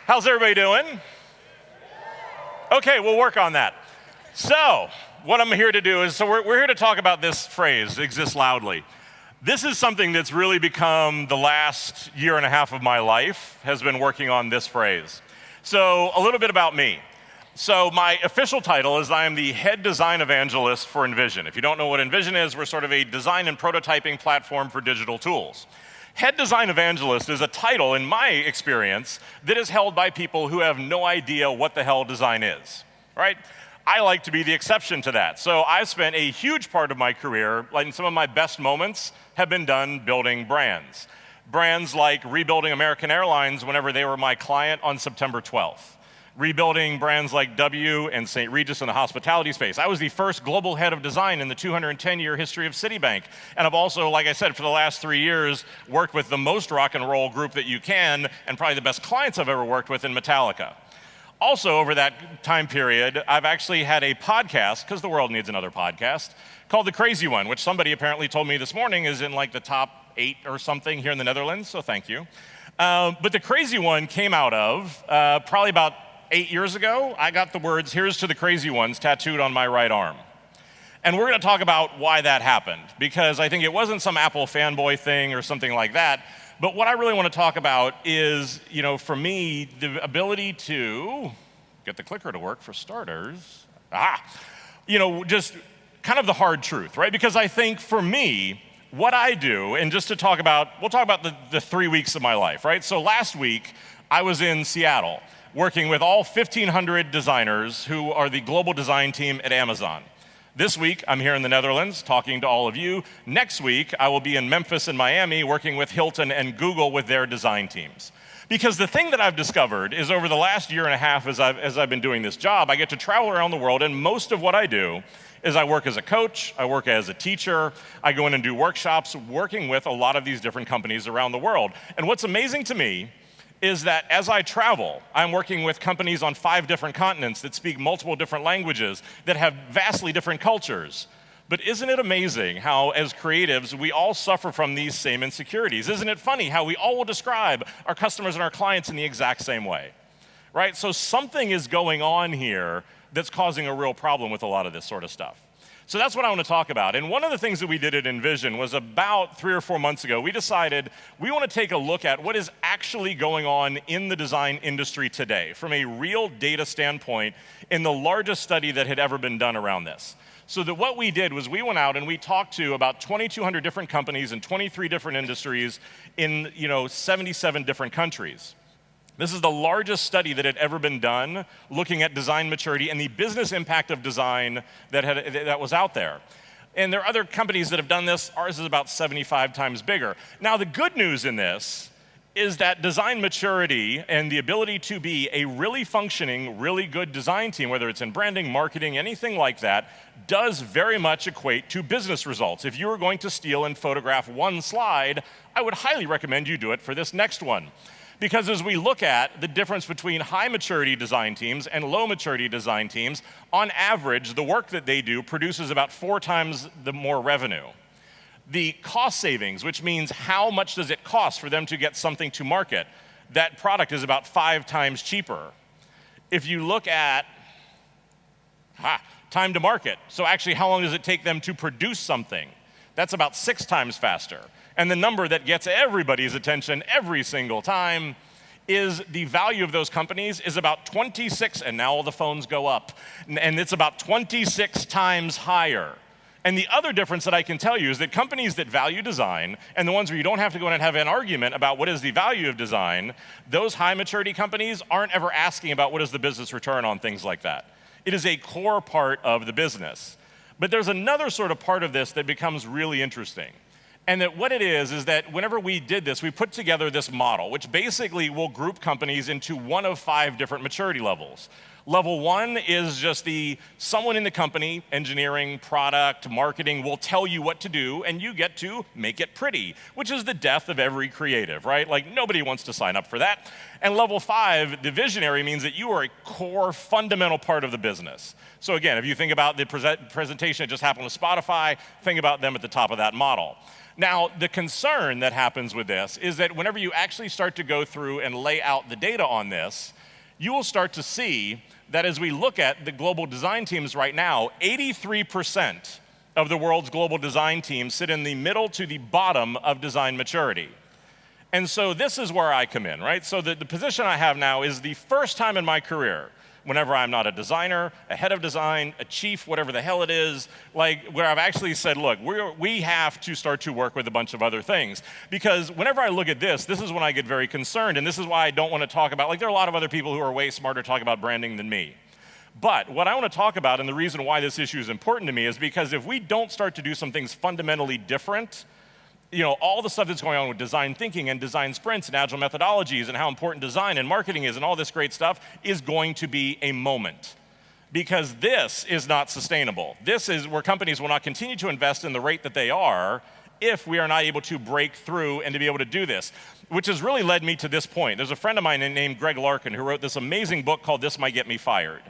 How's everybody doing? Okay, we'll work on that. So, what I'm here to do is, we're here to talk about this phrase, exist loudly. This is something that's really become the last year and a half of my life, has been working on this phrase. So, a little bit about me. So, my official title is I am the Head Design Evangelist for InVision. If you don't know what InVision is, we're sort of a design and prototyping platform for digital tools. Head Design Evangelist is a title, in my experience, that is held by people who have no idea what the hell design is, right? I like to be the exception to that. So I've spent a huge part of my career, like some of my best moments have been done building brands. Brands like rebuilding American Airlines whenever they were my client on September 12th. Rebuilding brands like W and St. Regis in the hospitality space. I was the first global head of design in the 210-year history of Citibank. And I've also, like I said, for the last 3 years, worked with the most rock and roll group that you can, and probably the best clients I've ever worked with in Metallica. Also, over that time period, I've actually had a podcast, because the world needs another podcast, called The Crazy One, which somebody apparently told me this morning is in like the top 8 or something here in the Netherlands, so thank you. But The Crazy One came out of probably about 8 years ago. I got the words, "Here's to the crazy ones," tattooed on my right arm. And we're going to talk about why that happened, because I think it wasn't some Apple fanboy thing or something like that. But what I really want to talk about is, for me, the ability to get the clicker to work for starters. Just kind of the hard truth, right? Because I think for me, what I do, and just to talk about, we'll talk about the 3 weeks of my life, right? So last week, I was in Seattle, working with all 1,500 designers who are the global design team at Amazon. This week, I'm here in the Netherlands talking to all of you. Next week, I will be in Memphis and Miami working with Hilton and Google with their design teams. Because the thing that I've discovered is over the last year and a half as I've been doing this job, I get to travel around the world, and most of what I do is I work as a coach, I work as a teacher, I go in and do workshops working with a lot of these different companies around the world. And what's amazing to me is that as I travel, I'm working with companies on 5 different continents that speak multiple different languages, that have vastly different cultures. But isn't it amazing how, as creatives, we all suffer from these same insecurities? Isn't it funny how we all will describe our customers and our clients in the exact same way, right? So something is going on here that's causing a real problem with a lot of this sort of stuff. So that's what I want to talk about. And one of the things that we did at InVision was about 3 or 4 months ago, we decided we want to take a look at what is actually going on in the design industry today from a real data standpoint in the largest study that had ever been done around this. So that what we did was we went out and we talked to about 2,200 different companies in 23 different industries in 77 different countries. This is the largest study that had ever been done looking at design maturity and the business impact of design that was out there. And there are other companies that have done this. Ours is about 75 times bigger. Now, the good news in this is that design maturity and the ability to be a really functioning, really good design team, whether it's in branding, marketing, anything like that, does very much equate to business results. If you were going to steal and photograph one slide, I would highly recommend you do it for this next one. Because as we look at the difference between high maturity design teams and low maturity design teams, on average, the work that they do produces about 4 times the more revenue. The cost savings, which means how much does it cost for them to get something to market, that product is about 5 times cheaper. If you look at time to market, so actually how long does it take them to produce something, that's about 6 times faster. And the number that gets everybody's attention every single time is the value of those companies is about 26, and now all the phones go up, and it's about 26 times higher. And the other difference that I can tell you is that companies that value design, and the ones where you don't have to go in and have an argument about what is the value of design, those high maturity companies aren't ever asking about what is the business return on things like that. It is a core part of the business. But there's another sort of part of this that becomes really interesting. And that what it is that whenever we did this, we put together this model, which basically will group companies into one of 5 different maturity levels. Level 1 is just someone in the company, engineering, product, marketing, will tell you what to do, and you get to make it pretty, which is the death of every creative, right? Like, nobody wants to sign up for that. And level 5, the visionary, means that you are a core, fundamental part of the business. So again, if you think about the presentation that just happened with Spotify, think about them at the top of that model. Now, the concern that happens with this is that whenever you actually start to go through and lay out the data on this, you will start to see that as we look at the global design teams right now, 83% of the world's global design teams sit in the middle to the bottom of design maturity. And so this is where I come in, right? So the position I have now is the first time in my career, whenever I'm not a designer, a head of design, a chief, whatever the hell it is, like where I've actually said, look, we have to start to work with a bunch of other things. Because whenever I look at this is when I get very concerned, and this is why I don't want to talk about, like there are a lot of other people who are way smarter talking about branding than me. But what I want to talk about, and the reason why this issue is important to me, is because if we don't start to do some things fundamentally different, all the stuff that's going on with design thinking and design sprints and agile methodologies and how important design and marketing is and all this great stuff is going to be a moment. Because this is not sustainable. This is where companies will not continue to invest in the rate that they are if we are not able to break through and to be able to do this, which has really led me to this point. There's a friend of mine named Greg Larkin who wrote this amazing book called This Might Get Me Fired.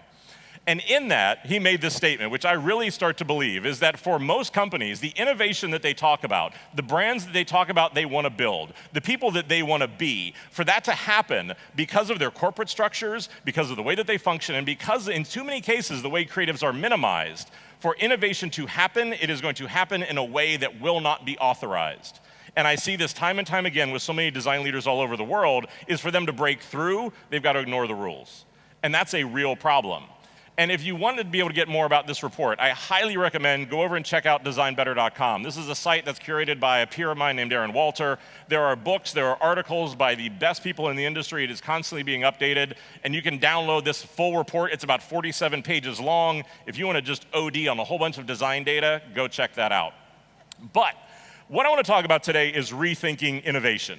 And in that, he made this statement, which I really start to believe, is that for most companies, the innovation that they talk about, the brands that they talk about they want to build, the people that they want to be, for that to happen because of their corporate structures, because of the way that they function, and because in too many cases, the way creatives are minimized, for innovation to happen, it is going to happen in a way that will not be authorized. And I see this time and time again with so many design leaders all over the world, is for them to break through, they've got to ignore the rules. And that's a real problem. And if you wanted to be able to get more about this report, I highly recommend go over and check out designbetter.com. This is a site that's curated by a peer of mine named Aaron Walter. There are books, there are articles by the best people in the industry. It is constantly being updated, and you can download this full report. It's about 47 pages long. If you want to just OD on a whole bunch of design data, go check that out. But what I want to talk about today is rethinking innovation.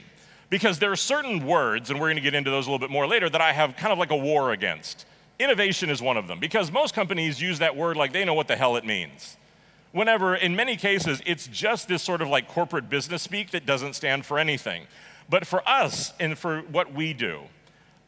Because there are certain words, and we're going to get into those a little bit more later, that I have kind of like a war against. Innovation is one of them, because most companies use that word like they know what the hell it means. Whenever, in many cases, it's just this sort of like corporate business speak that doesn't stand for anything. But for us and for what we do,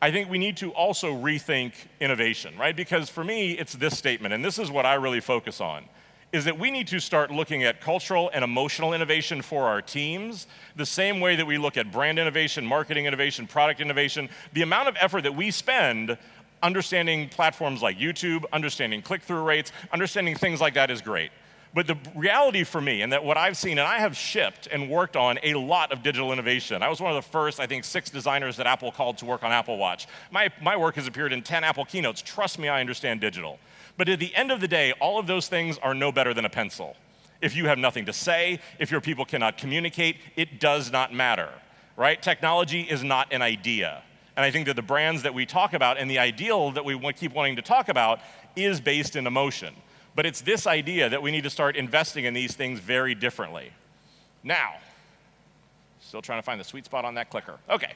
I think we need to also rethink innovation, right? Because for me, it's this statement, and this is what I really focus on, is that we need to start looking at cultural and emotional innovation for our teams, the same way that we look at brand innovation, marketing innovation, product innovation. The amount of effort that we spend understanding platforms like YouTube, understanding click-through rates, understanding things like that is great. But the reality for me, and that what I've seen, and I have shipped and worked on a lot of digital innovation. I was one of the first, I think, 6 designers that Apple called to work on Apple Watch. My work has appeared in 10 Apple keynotes. Trust me, I understand digital. But at the end of the day, all of those things are no better than a pencil. If you have nothing to say, if your people cannot communicate, it does not matter, right? Technology is not an idea. And I think that the brands that we talk about and the ideal that we keep wanting to talk about is based in emotion. But it's this idea that we need to start investing in these things very differently. Now, still trying to find the sweet spot on that clicker. Okay,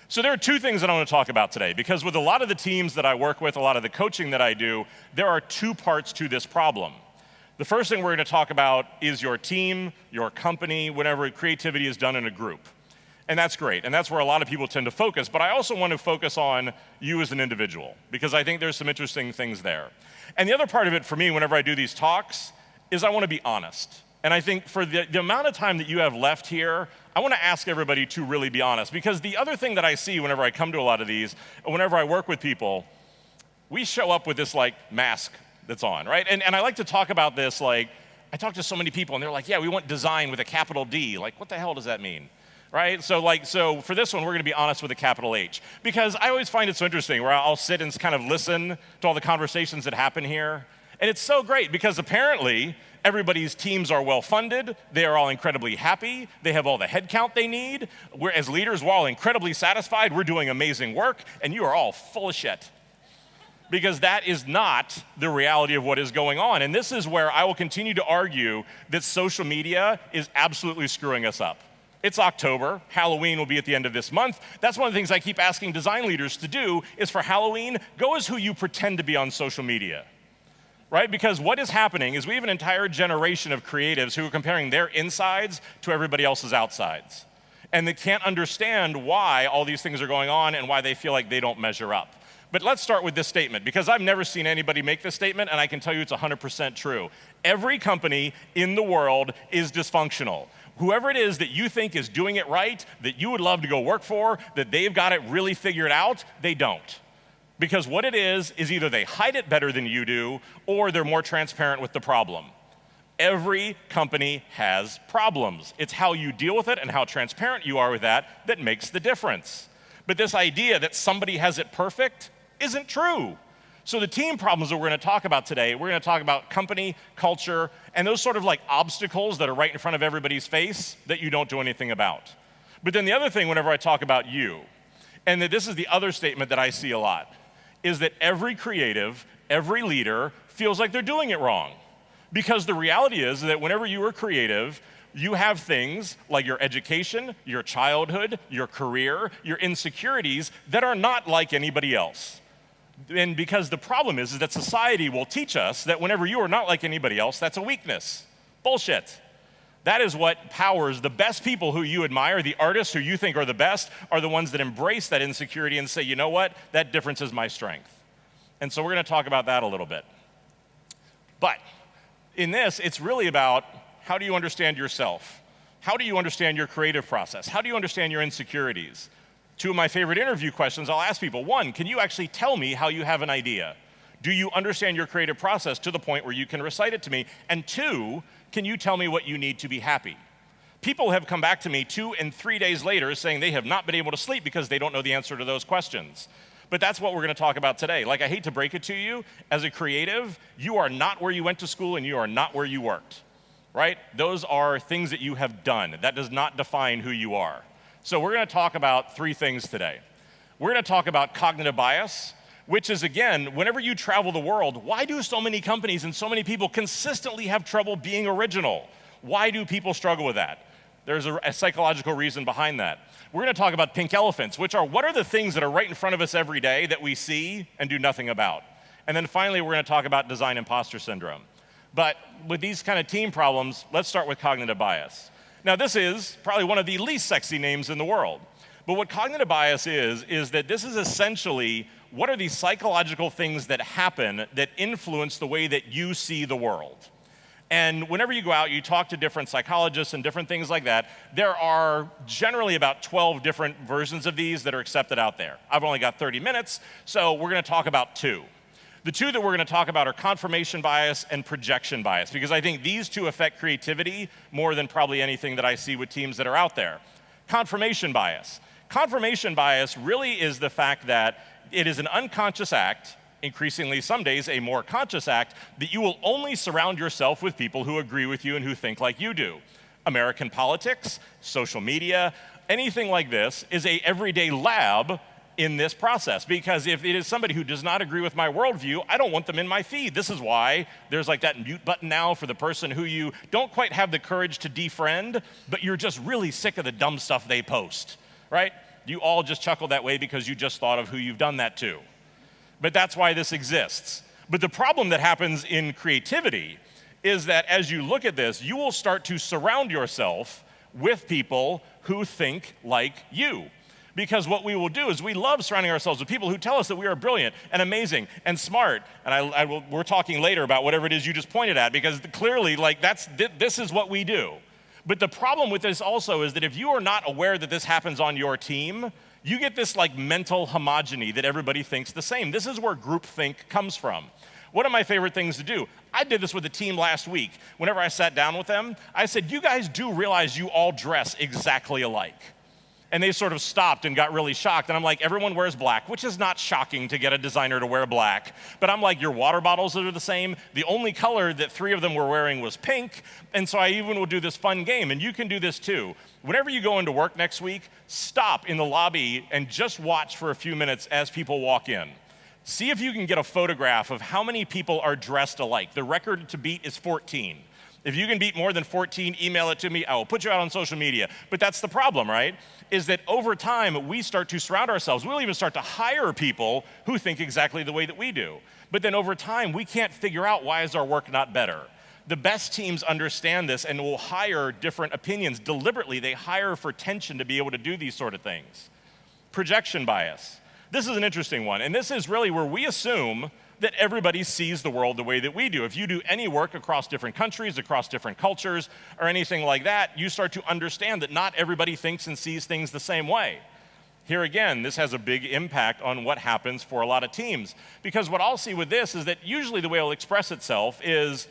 so there are 2 things that I want to talk about today, because with a lot of the teams that I work with, a lot of the coaching that I do, there are 2 parts to this problem. The first thing we're going to talk about is your team, your company, whenever creativity is done in a group. And that's great, and that's where a lot of people tend to focus, but I also want to focus on you as an individual, because I think there's some interesting things there. And the other part of it for me, whenever I do these talks, is I want to be honest. And I think for the amount of time that you have left here, I want to ask everybody to really be honest, because the other thing that I see whenever I come to a lot of these, whenever I work with people, we show up with this like mask that's on, right? And I like to talk about this, like, I talk to so many people and they're like, yeah, we want design with a capital D. Like, what the hell does that mean? Right? So for this one, we're going to be honest with a capital H. Because I always find it so interesting where I'll sit and kind of listen to all the conversations that happen here. And it's so great because apparently everybody's teams are well funded. They are all incredibly happy. They have all the headcount they need. We're, as leaders, we're all incredibly satisfied. We're doing amazing work. And you are all full of shit. Because that is not the reality of what is going on. And this is where I will continue to argue that social media is absolutely screwing us up. It's October. Halloween will be at the end of this month. That's one of the things I keep asking design leaders to do is for Halloween, go as who you pretend to be on social media, right? Because what is happening is we have an entire generation of creatives who are comparing their insides to everybody else's outsides. and that can't understand why all these things are going on and why they feel like they don't measure up. But let's start with this statement, because I've never seen anybody make this statement, and I can tell you it's 100% true. Every company in the world is dysfunctional. Whoever it is that you think is doing it right, that you would love to go work for, that they've got it really figured out, they don't. Because what it is either they hide it better than you do, or they're more transparent with the problem. Every company has problems. It's how you deal with it and how transparent you are with that that makes the difference. But this idea that somebody has it perfect isn't true. So the team problems that we're going to talk about today, we're going to talk about company, culture, and those sort of like obstacles that are right in front of everybody's face that you don't do anything about. But then the other thing whenever I talk about you, and that this is the other statement that I see a lot, is that every creative, every leader feels like they're doing it wrong. Because the reality is that whenever you are creative, you have things like your education, your childhood, your career, your insecurities that are not like anybody else. And because the problem is that society will teach us that whenever you are not like anybody else, that's a weakness. Bullshit. That is what powers the best people who you admire, the artists who you think are the best, are the ones that embrace that insecurity and say, you know what, that difference is my strength. And so we're going to talk about that a little bit. But in this, it's really about how do you understand yourself? How do you understand your creative process? How do you understand your insecurities? Two of my favorite interview questions I'll ask people. One, can you actually tell me how you have an idea? Do you understand your creative process to the point where you can recite it to me? And two, can you tell me what you need to be happy? People have come back to me 2 and 3 days later saying they have not been able to sleep because they don't know the answer to those questions. But that's what we're going to talk about today. Like, I hate to break it to you, as a creative, you are not where you went to school and you are not where you worked, right? Those are things that you have done. That does not define who you are. So we're going to talk about 3 things today. We're going to talk about cognitive bias, which is, again, whenever you travel the world, why do so many companies and so many people consistently have trouble being original? Why do people struggle with that? There's a psychological reason behind that. We're going to talk about pink elephants, which are what are the things that are right in front of us every day that we see and do nothing about. And then finally, we're going to talk about design impostor syndrome. But with these kind of team problems, let's start with cognitive bias. Now, this is probably one of the least sexy names in the world. But what cognitive bias is that this is essentially what are these psychological things that happen that influence the way that you see the world. And whenever you go out, you talk to different psychologists and different things like that, there are generally about 12 different versions of these that are accepted out there. I've only got 30 minutes, so we're going to talk about 2. The 2 that we're going to talk about are confirmation bias and projection bias, because I think these 2 affect creativity more than probably anything that I see with teams that are out there. Confirmation bias. Confirmation bias really is the fact that it is an unconscious act, increasingly some days a more conscious act, that you will only surround yourself with people who agree with you and who think like you do. American politics, social media, anything like this is an everyday lab in this process, because if it is somebody who does not agree with my worldview, I don't want them in my feed. This is why there's like that mute button now for the person who you don't quite have the courage to defriend, but you're just really sick of the dumb stuff they post, right? You all just chuckle that way because you just thought of who you've done that to. But that's why this exists. But the problem that happens in creativity is that as you look at this, you will start to surround yourself with people who think like you. Because what we will do is we love surrounding ourselves with people who tell us that we are brilliant and amazing and smart. And we're talking later about whatever it is you just pointed at, because clearly, like, this is what we do. But the problem with this also is that if you are not aware that this happens on your team, you get this like mental homogeny that everybody thinks the same. This is where groupthink comes from. One of my favorite things to do, I did this with a team last week. Whenever I sat down with them, I said, you guys do realize you all dress exactly alike. And they sort of stopped and got really shocked. And I'm like, everyone wears black, which is not shocking to get a designer to wear black. But I'm like, your water bottles are the same. The only color that 3 of them were wearing was pink. And so I even will do this fun game. And you can do this too. Whenever you go into work next week, stop in the lobby and just watch for a few minutes as people walk in. See if you can get a photograph of how many people are dressed alike. The record to beat is 14. If you can beat more than 14, email it to me. I will put you out on social media. But that's the problem, right? Is that over time, we start to surround ourselves. We'll even start to hire people who think exactly the way that we do. But then over time, we can't figure out why is our work not better. The best teams understand this and will hire different opinions. Deliberately, they hire for tension to be able to do these sort of things. Projection bias. This is an interesting one, and this is really where we assume that everybody sees the world the way that we do. If you do any work across different countries, across different cultures, or anything like that, you start to understand that not everybody thinks and sees things the same way. Here again, this has a big impact on what happens for a lot of teams. Because what I'll see with this is that usually the way it'll express itself is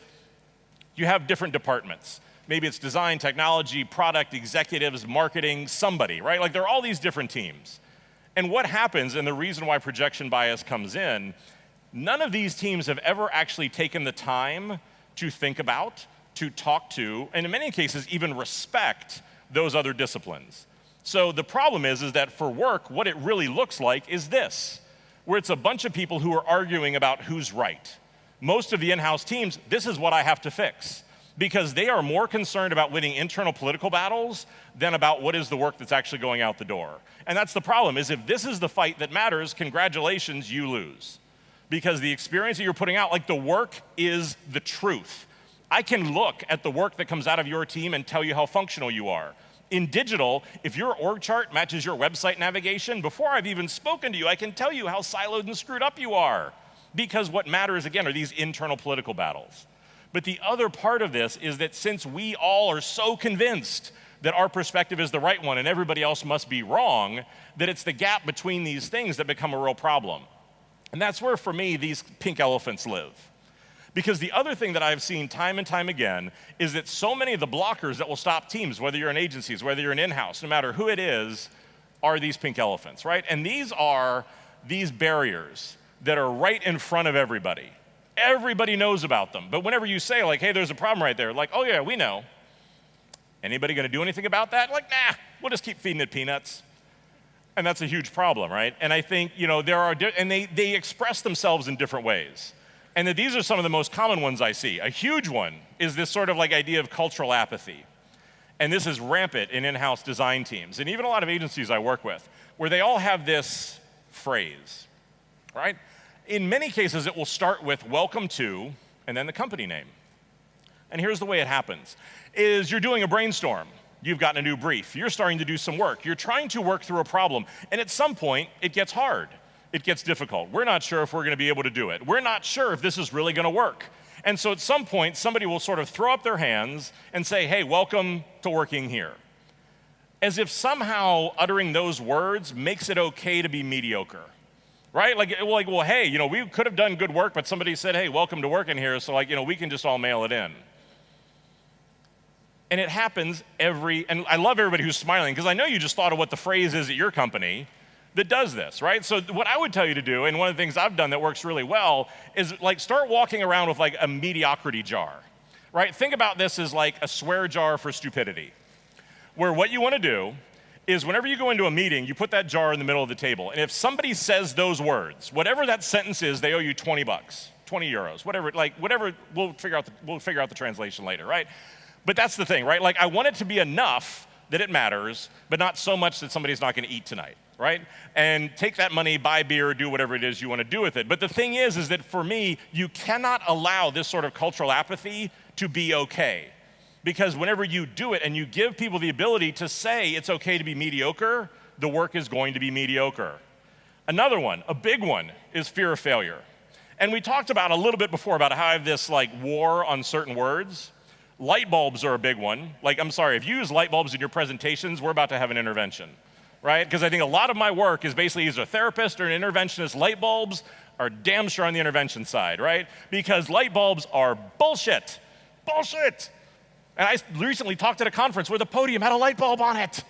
you have different departments. Maybe it's design, technology, product, executives, marketing, somebody, right? Like there are all these different teams. And what happens, and the reason why projection bias comes in, none of these teams have ever actually taken the time to think about, to talk to, and in many cases even respect those other disciplines. So the problem is that for work, what it really looks like is this, where it's a bunch of people who are arguing about who's right. Most of the in-house teams, this is what I have to fix, because they are more concerned about winning internal political battles than about what is the work that's actually going out the door. And that's the problem, is if this is the fight that matters, congratulations, you lose. Because the experience that you're putting out, like the work is the truth. I can look at the work that comes out of your team and tell you how functional you are. In digital, if your org chart matches your website navigation, before I've even spoken to you, I can tell you how siloed and screwed up you are. Because what matters, again, are these internal political battles. But the other part of this is that since we all are so convinced that our perspective is the right one and everybody else must be wrong, that it's the gap between these things that become a real problem. And that's where, for me, these pink elephants live. Because the other thing that I've seen time and time again is that so many of the blockers that will stop teams, whether you're in agencies, whether you're in in-house, no matter who it is, are these pink elephants, right? And these are these barriers that are right in front of everybody. Everybody knows about them. But whenever you say, like, hey, there's a problem right there, like, oh yeah, we know. Anybody gonna do anything about that? Like, nah, we'll just keep feeding it peanuts. And that's a huge problem, right? And I think, there are, and they express themselves in different ways. And that these are some of the most common ones I see. A huge one is this sort of like idea of cultural apathy. And this is rampant in in-house design teams, and even a lot of agencies I work with, where they all have this phrase, right? In many cases, it will start with welcome to, and then the company name. And here's the way it happens, is you're doing a brainstorm. You've gotten a new brief. You're starting to do some work. You're trying to work through a problem. And at some point, it gets hard. It gets difficult. We're not sure if we're going to be able to do it. We're not sure if this is really going to work. And so at some point, somebody will sort of throw up their hands and say, hey, welcome to working here. As if somehow uttering those words makes it okay to be mediocre, right? Like well, hey, we could have done good work, but somebody said, hey, welcome to working here, so we can just all mail it in. And it happens and I love everybody who's smiling, because I know you just thought of what the phrase is at your company that does this, right? So what I would tell you to do, and one of the things I've done that works really well, is start walking around with a mediocrity jar, right? Think about this as like a swear jar for stupidity, where what you want to do is whenever you go into a meeting, you put that jar in the middle of the table, and if somebody says those words, whatever that sentence is, they owe you 20 bucks, 20 euros, whatever, we'll figure out the translation later, right? But that's the thing, right? I want it to be enough that it matters, but not so much that somebody's not going to eat tonight, right? And take that money, buy beer, do whatever it is you want to do with it. But the thing is that for me, you cannot allow this sort of cultural apathy to be okay. Because whenever you do it and you give people the ability to say it's okay to be mediocre, the work is going to be mediocre. Another one, a big one, is fear of failure. And we talked about a little bit before about how I have this war on certain words. Light bulbs are a big one. I'm sorry, if you use light bulbs in your presentations, we're about to have an intervention, right? Because I think a lot of my work is basically either a therapist or an interventionist. Light bulbs are damn sure on the intervention side, right? Because light bulbs are bullshit. Bullshit! And I recently talked at a conference where the podium had a light bulb on it.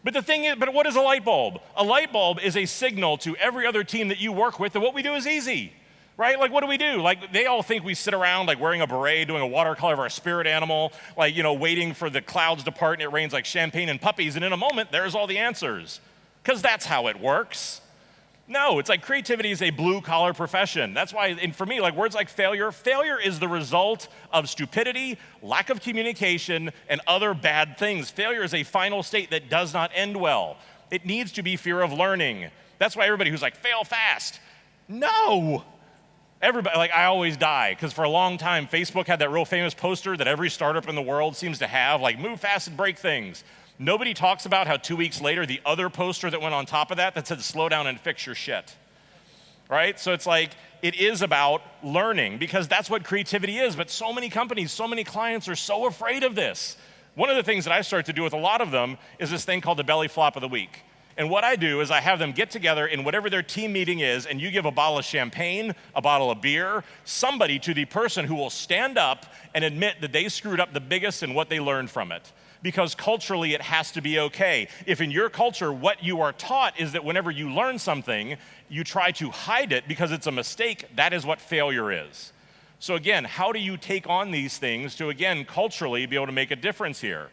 But the thing is, what is a light bulb? A light bulb is a signal to every other team that you work with that what we do is easy. Right? What do we do? They all think we sit around wearing a beret, doing a watercolor of our spirit animal, waiting for the clouds to part and it rains like champagne and puppies, and in a moment, there's all the answers. Because that's how it works. No, it's creativity is a blue-collar profession. That's why, and for me, words like failure is the result of stupidity, lack of communication, and other bad things. Failure is a final state that does not end well. It needs to be fear of learning. That's why everybody who's fail fast. No! Everybody, like I always die, because for a long time, Facebook had that real famous poster that every startup in the world seems to have, like move fast and break things. Nobody talks about how 2 weeks later, the other poster that went on top of that said slow down and fix your shit, right? So it's like, it is about learning, because that's what creativity is, but so many companies, so many clients are so afraid of this. One of the things that I start to do with a lot of them is this thing called the belly flop of the week. And what I do is I have them get together in whatever their team meeting is, and you give a bottle of champagne, a bottle of beer, somebody to the person who will stand up and admit that they screwed up the biggest and what they learned from it. Because culturally, it has to be okay. If in your culture, what you are taught is that whenever you learn something, you try to hide it because it's a mistake, that is what failure is. So again, how do you take on these things to, again, culturally be able to make a difference here?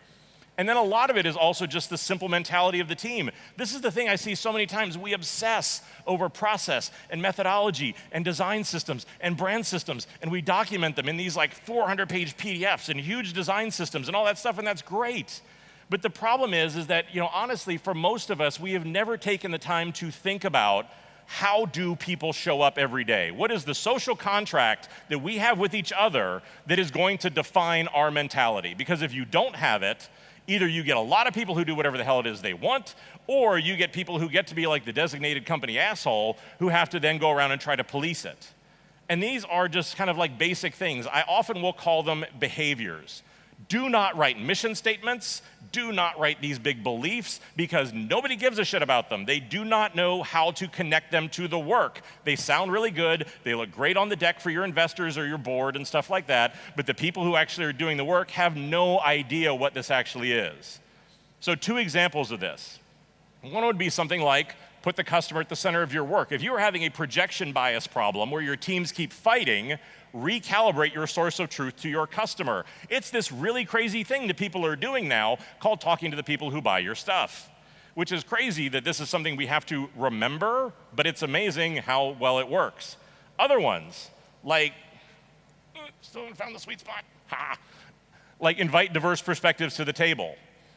And then a lot of it is also just the simple mentality of the team. This is the thing I see so many times. We obsess over process and methodology and design systems and brand systems, and we document them in these like 400-page PDFs and huge design systems and all that stuff, and that's great. But the problem is that, honestly, for most of us, we have never taken the time to think about how do people show up every day? What is the social contract that we have with each other that is going to define our mentality? Because if you don't have it, either you get a lot of people who do whatever the hell it is they want, or you get people who get to be like the designated company asshole who have to then go around and try to police it. And these are just kind of like basic things. I often will call them behaviors. Do not write mission statements. Do not write these big beliefs, because nobody gives a shit about them. They do not know how to connect them to the work. They sound really good. They look great on the deck for your investors or your board and stuff like that. But the people who actually are doing the work have no idea what this actually is. So 2 examples of this. One would be something like, put the customer at the center of your work. If you are having a projection bias problem where your teams keep fighting, recalibrate your source of truth to your customer. It's this really crazy thing that people are doing now called talking to the people who buy your stuff, which is crazy that this is something we have to remember, but it's amazing how well it works. Other ones, like, still haven't found the sweet spot. Ha! Like invite diverse perspectives to the table.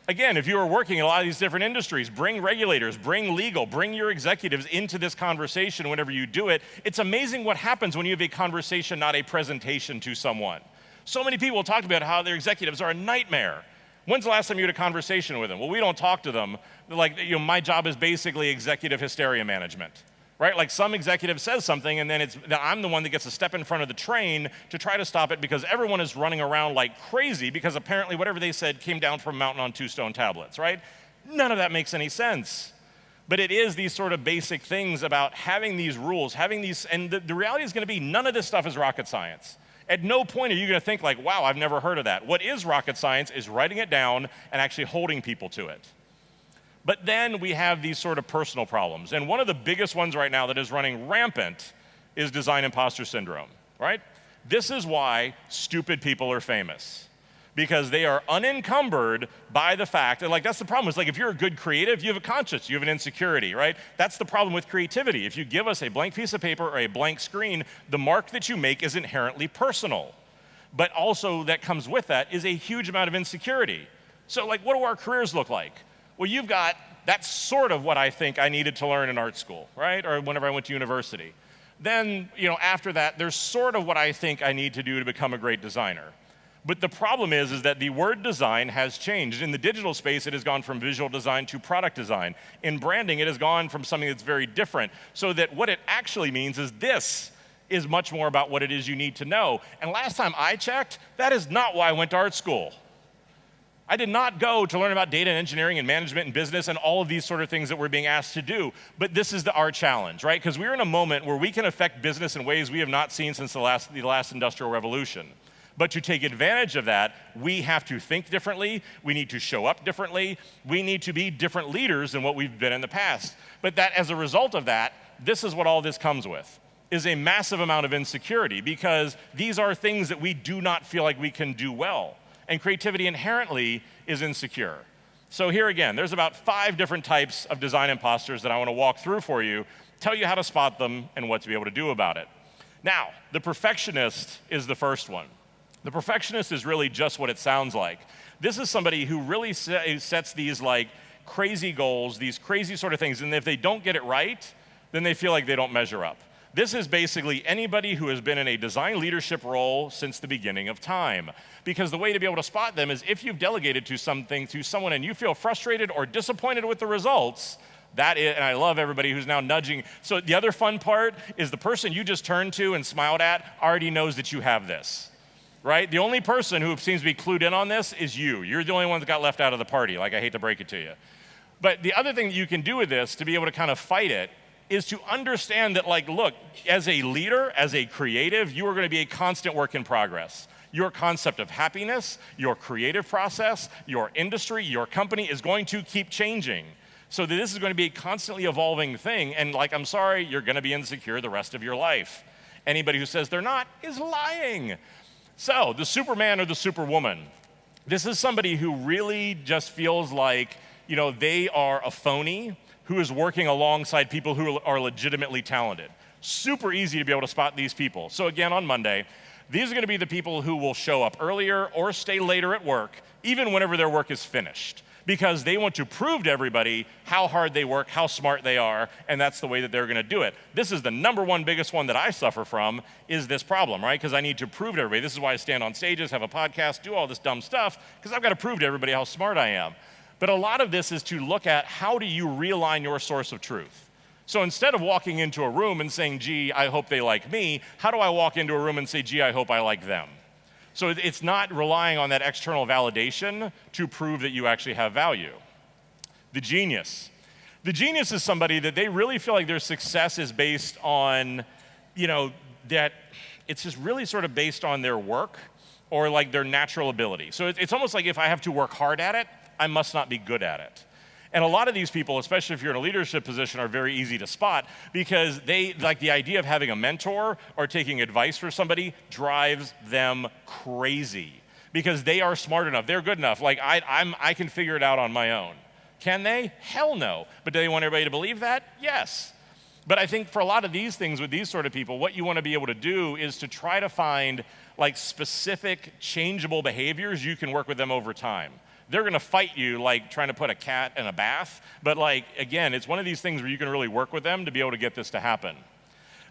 Again, if you are working in a lot of these different industries, bring regulators, bring legal, bring your executives into this conversation whenever you do it. It's amazing what happens when you have a conversation, not a presentation to someone. So many people talk about how their executives are a nightmare. When's the last time you had a conversation with them? Well, we don't talk to them. Like, my job is basically executive hysteria management. Right? Like some executive says something, and then I'm the one that gets to step in front of the train to try to stop it, because everyone is running around like crazy because apparently whatever they said came down from a mountain on 2 stone tablets, right? None of that makes any sense. But it is these sort of basic things about having these rules, having these, and the reality is going to be none of this stuff is rocket science. At no point are you going to think like, wow, I've never heard of that. What is rocket science is writing it down and actually holding people to it. But then we have these sort of personal problems. And one of the biggest ones right now that is running rampant is design imposter syndrome, right? This is why stupid people are famous, because they are unencumbered by the fact that, like, that's the problem. It's like if you're a good creative, you have a conscience, you have an insecurity, right? That's the problem with creativity. If you give us a blank piece of paper or a blank screen, the mark that you make is inherently personal. But also that comes with that is a huge amount of insecurity. So, like, what do our careers look like? Well, that's sort of what I think I needed to learn in art school, right? Or whenever I went to university. Then, after that, there's sort of what I think I need to do to become a great designer. But the problem is that the word design has changed. In the digital space, it has gone from visual design to product design. In branding, it has gone from something that's very different. So that what it actually means is this is much more about what it is you need to know. And last time I checked, that is not why I went to art school. I did not go to learn about data and engineering and management and business and all of these sort of things that we're being asked to do. But this is our challenge, right? Because we're in a moment where we can affect business in ways we have not seen since the last industrial revolution. But to take advantage of that, we have to think differently. We need to show up differently. We need to be different leaders than what we've been in the past. But that, as a result of that, this is what all this comes with, is a massive amount of insecurity, because these are things that we do not feel like we can do well. And creativity inherently is insecure. So here again, there's about 5 different types of design imposters that I want to walk through for you, tell you how to spot them and what to be able to do about it. Now, the perfectionist is the first one. The perfectionist is really just what it sounds like. This is somebody who really sets these like crazy goals, these crazy sort of things, and if they don't get it right, then they feel like they don't measure up. This is basically anybody who has been in a design leadership role since the beginning of time. Because the way to be able to spot them is if you've delegated to something to someone and you feel frustrated or disappointed with the results, that is, and I love everybody who's now nudging. So the other fun part is the person you just turned to and smiled at already knows that you have this, right? The only person who seems to be clued in on this is you. You're the only one that got left out of the party, like I hate to break it to you. But the other thing that you can do with this to be able to kind of fight it is to understand that, like, look, as a leader, as a creative, you are going to be a constant work in progress. Your concept of happiness, your creative process, your industry, your company is going to keep changing. So that this is going to be a constantly evolving thing, and like, I'm sorry, you're going to be insecure the rest of your life. Anybody who says they're not is lying. So, the Superman or the Superwoman, this is somebody who really just feels like, they are a phony who is working alongside people who are legitimately talented. Super easy to be able to spot these people. So again, on Monday, these are going to be the people who will show up earlier or stay later at work, even whenever their work is finished, because they want to prove to everybody how hard they work, how smart they are, and that's the way that they're going to do it. This is the number one biggest one that I suffer from, is this problem, right? Because I need to prove to everybody. This is why I stand on stages, have a podcast, do all this dumb stuff, because I've got to prove to everybody how smart I am. But a lot of this is to look at how do you realign your source of truth. So instead of walking into a room and saying, gee, I hope they like me, how do I walk into a room and say, gee, I hope I like them? So it's not relying on that external validation to prove that you actually have value. The genius. The genius is somebody that they really feel like their success is based on, that it's just really sort of based on their work or like their natural ability. So it's almost like if I have to work hard at it, I must not be good at it. And a lot of these people, especially if you're in a leadership position, are very easy to spot because they, like, the idea of having a mentor or taking advice from somebody drives them crazy because they are smart enough, they're good enough. Like, I can figure it out on my own. Can they? Hell no. But do they want everybody to believe that? Yes. But I think for a lot of these things with these sort of people, what you want to be able to do is to try to find like specific changeable behaviors you can work with them over time. They're going to fight you like trying to put a cat in a bath. But like, again, it's one of these things where you can really work with them to be able to get this to happen.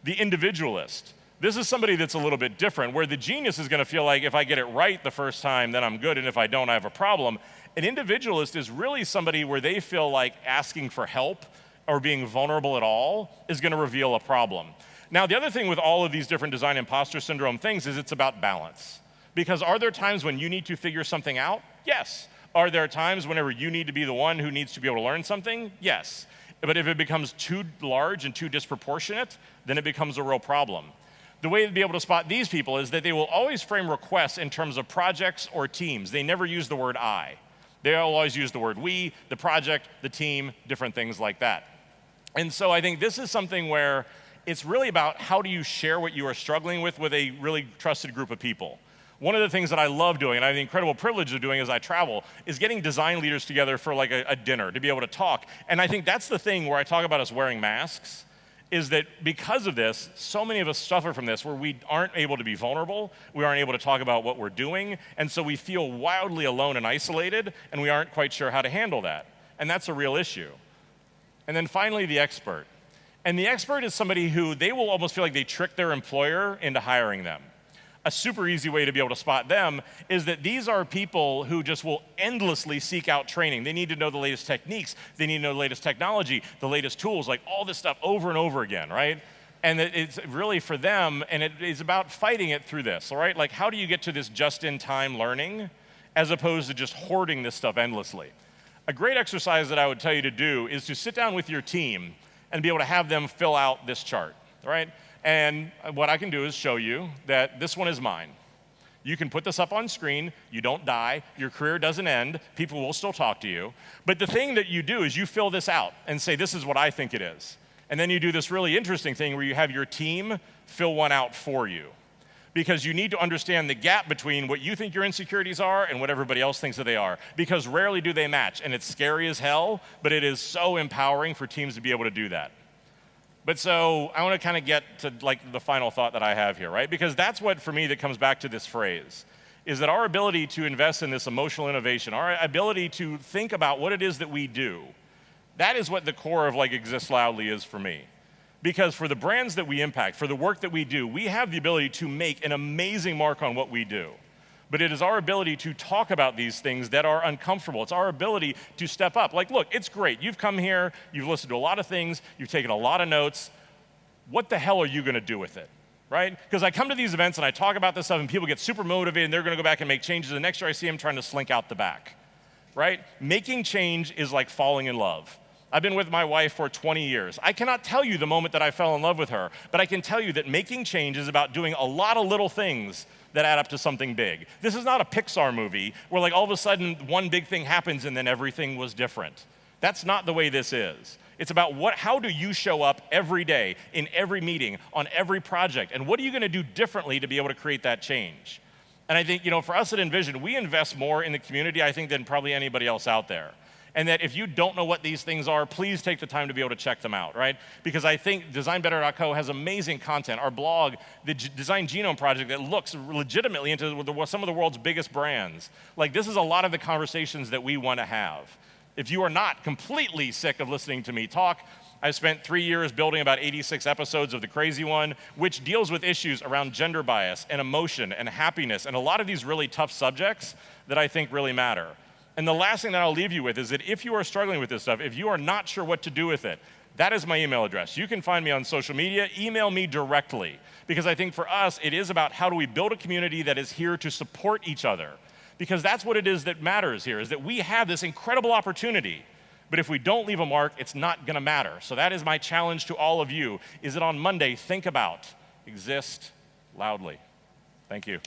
The individualist. This is somebody that's a little bit different, where the genius is going to feel like if I get it right the first time, then I'm good, and if I don't, I have a problem. An individualist is really somebody where they feel like asking for help or being vulnerable at all is going to reveal a problem. Now, the other thing with all of these different design imposter syndrome things is it's about balance. Because are there times when you need to figure something out? Yes. Are there times whenever you need to be the one who needs to be able to learn something? Yes. But if it becomes too large and too disproportionate, then it becomes a real problem. The way to be able to spot these people is that they will always frame requests in terms of projects or teams. They never use the word I. They will always use the word we, the project, the team, different things like that. And so I think this is something where it's really about how do you share what you are struggling with a really trusted group of people. One of the things that I love doing, and I have the incredible privilege of doing as I travel, is getting design leaders together for like a dinner to be able to talk. And I think that's the thing where I talk about us wearing masks, is that because of this, so many of us suffer from this, where we aren't able to be vulnerable, we aren't able to talk about what we're doing, and so we feel wildly alone and isolated, and we aren't quite sure how to handle that. And that's a real issue. And then finally, the expert. And the expert is somebody who they will almost feel like they tricked their employer into hiring them. A super easy way to be able to spot them is that these are people who just will endlessly seek out training. They need to know the latest techniques. They need to know the latest technology, the latest tools, like all this stuff over and over again, right? And it's really for them, and it is about fighting it through this, all right? Like, how do you get to this just-in-time learning as opposed to just hoarding this stuff endlessly? A great exercise that I would tell you to do is to sit down with your team and be able to have them fill out this chart, all right? And what I can do is show you that this one is mine. You can put this up on screen, you don't die, your career doesn't end, people will still talk to you. But the thing that you do is you fill this out and say, this is what I think it is. And then you do this really interesting thing where you have your team fill one out for you. Because you need to understand the gap between what you think your insecurities are and what everybody else thinks that they are. Because rarely do they match, and it's scary as hell, but it is so empowering for teams to be able to do that. But so I want to kind of get to like the final thought that I have here, right? Because that's what, for me, that comes back to this phrase, is that our ability to invest in this emotional innovation, our ability to think about what it is that we do, that is what the core of like Exist Loudly is for me. Because for the brands that we impact, for the work that we do, we have the ability to make an amazing mark on what we do. But it is our ability to talk about these things that are uncomfortable. It's our ability to step up. Like, look, it's great. You've come here, you've listened to a lot of things, you've taken a lot of notes. What the hell are you going to do with it? Right? Because I come to these events and I talk about this stuff and people get super motivated and they're going to go back and make changes. And next year I see them trying to slink out the back. Right? Making change is like falling in love. I've been with my wife for 20 years. I cannot tell you the moment that I fell in love with her, but I can tell you that making change is about doing a lot of little things that add up to something big. This is not a Pixar movie where like all of a sudden one big thing happens and then everything was different. That's not the way this is. It's about how do you show up every day, in every meeting, on every project, and what are you going to do differently to be able to create that change? And I think, for us at InVision, we invest more in the community, I think, than probably anybody else out there. And that if you don't know what these things are, please take the time to be able to check them out, right? Because I think designbetter.co has amazing content. Our blog, the Design Genome Project, that looks legitimately into some of the world's biggest brands. Like, this is a lot of the conversations that we want to have. If you are not completely sick of listening to me talk, I've spent 3 years building about 86 episodes of The Crazy One, which deals with issues around gender bias and emotion and happiness and a lot of these really tough subjects that I think really matter. And the last thing that I'll leave you with is that if you are struggling with this stuff, if you are not sure what to do with it, that is my email address. You can find me on social media. Email me directly. Because I think for us, it is about how do we build a community that is here to support each other. Because that's what it is that matters here, is that we have this incredible opportunity. But if we don't leave a mark, it's not going to matter. So that is my challenge to all of you, is that on Monday, think about, exist loudly. Thank you.